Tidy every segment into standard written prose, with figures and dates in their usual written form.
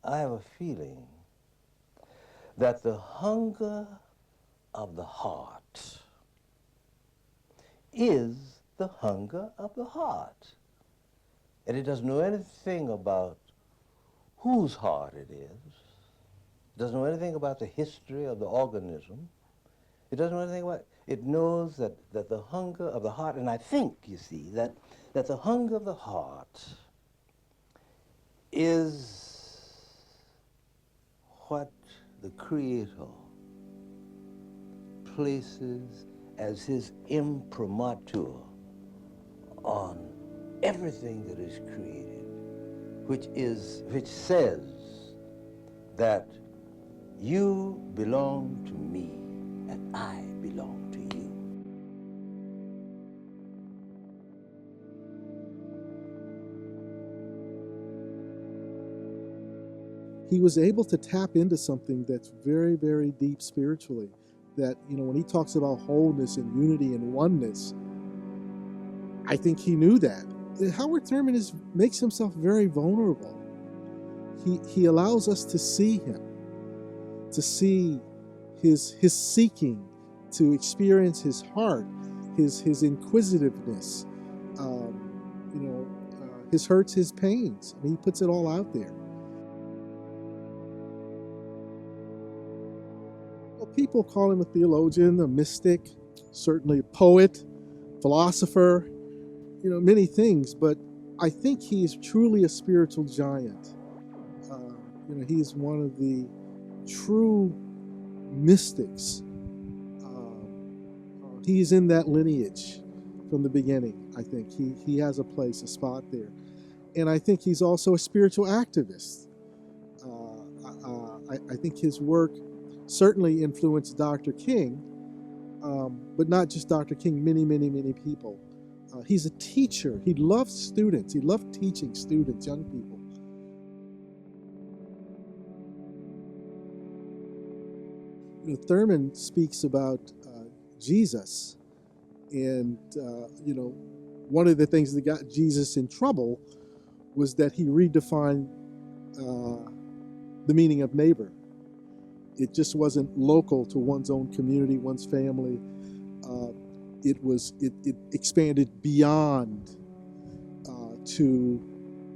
I have a feeling that the hunger of the heart is the hunger of the heart. And it doesn't know anything about whose heart it is. It doesn't know anything about the history of the organism. It doesn't know anything about it. It knows that the hunger of the heart, and I think, you see, that the hunger of the heart is what the Creator places as his imprimatur on everything that is created, which says that you belong to me and I belong to you. He was able to tap into something that's very, very deep spiritually. That, when he talks about wholeness and unity and oneness, I think he knew that. Howard Thurman makes himself very vulnerable. He allows us to see him, to see his seeking, to experience his heart, his inquisitiveness, his hurts, his pains. I mean, he puts it all out there. Well, people call him a theologian, a mystic, certainly a poet, philosopher, many things, but I think he is truly a spiritual giant. He is one of the true mystics. He's in that lineage from the beginning, I think. He has a place, a spot there. And I think he's also a spiritual activist. I think his work certainly influenced Dr. King, but not just Dr. King, many, many, many people. He's a teacher. He loves students. He loved teaching students, young people. Thurman speaks about Jesus, and one of the things that got Jesus in trouble was that he redefined the meaning of neighbor. It just wasn't local to one's own community, one's family. It expanded beyond to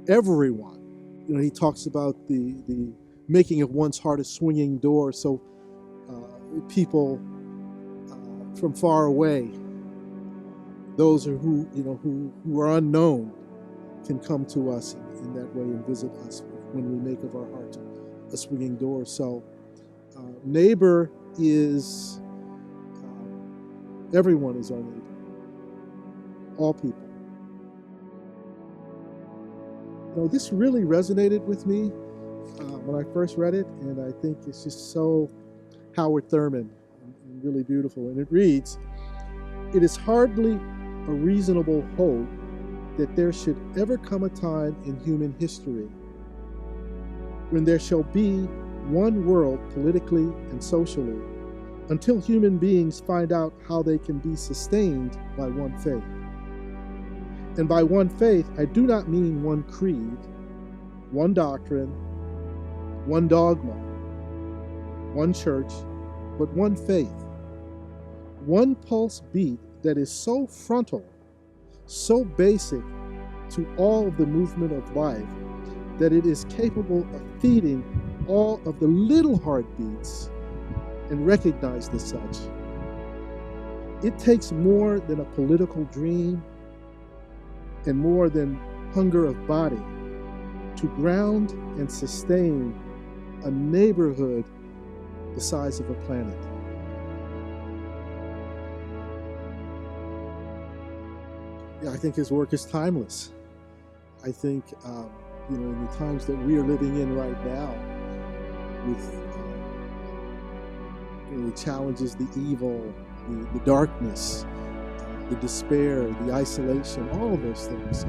everyone. He talks about the making of one's heart a swinging door, so people from far away, those who are unknown, can come to us in that way and visit us when we make of our heart a swinging door. So neighbor is, everyone is our neighbor, all people. This really resonated with me when I first read it, and I think it's just so Howard Thurman and really beautiful. And it reads, "It is hardly a reasonable hope that there should ever come a time in human history when there shall be one world politically and socially, until human beings find out how they can be sustained by one faith. And by one faith, I do not mean one creed, one doctrine, one dogma, one church, but one faith, one pulse beat that is so frontal, so basic to all of the movement of life, that it is capable of feeding all of the little heartbeats and recognized as such. It takes more than a political dream and more than hunger of body to ground and sustain a neighborhood the size of a planet." Yeah, I think his work is timeless. I think, in the times that we are living in right now, with the challenges, the evil, the darkness, the despair, the isolation, all of those things.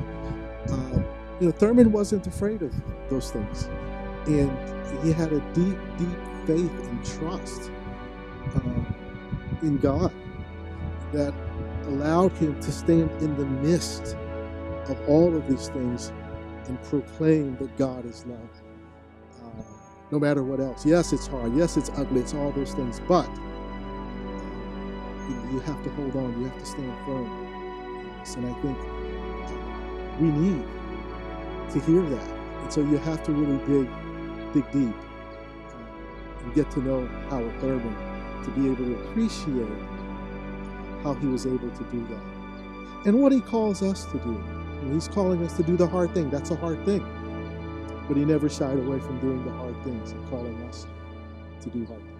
Thurman wasn't afraid of those things. And he had a deep, deep faith and trust in God that allowed him to stand in the midst of all of these things and proclaim that God is love. no matter what else. Yes, it's hard. Yes, it's ugly. It's all those things. But you have to hold on. You have to stand firm. And I think we need to hear that. And so you have to really dig deep and get to know Howard Thurman to be able to appreciate how he was able to do that. And what he calls us to do. And he's calling us to do the hard thing. That's a hard thing. But he never shied away from doing the hard things and calling us to do hard things.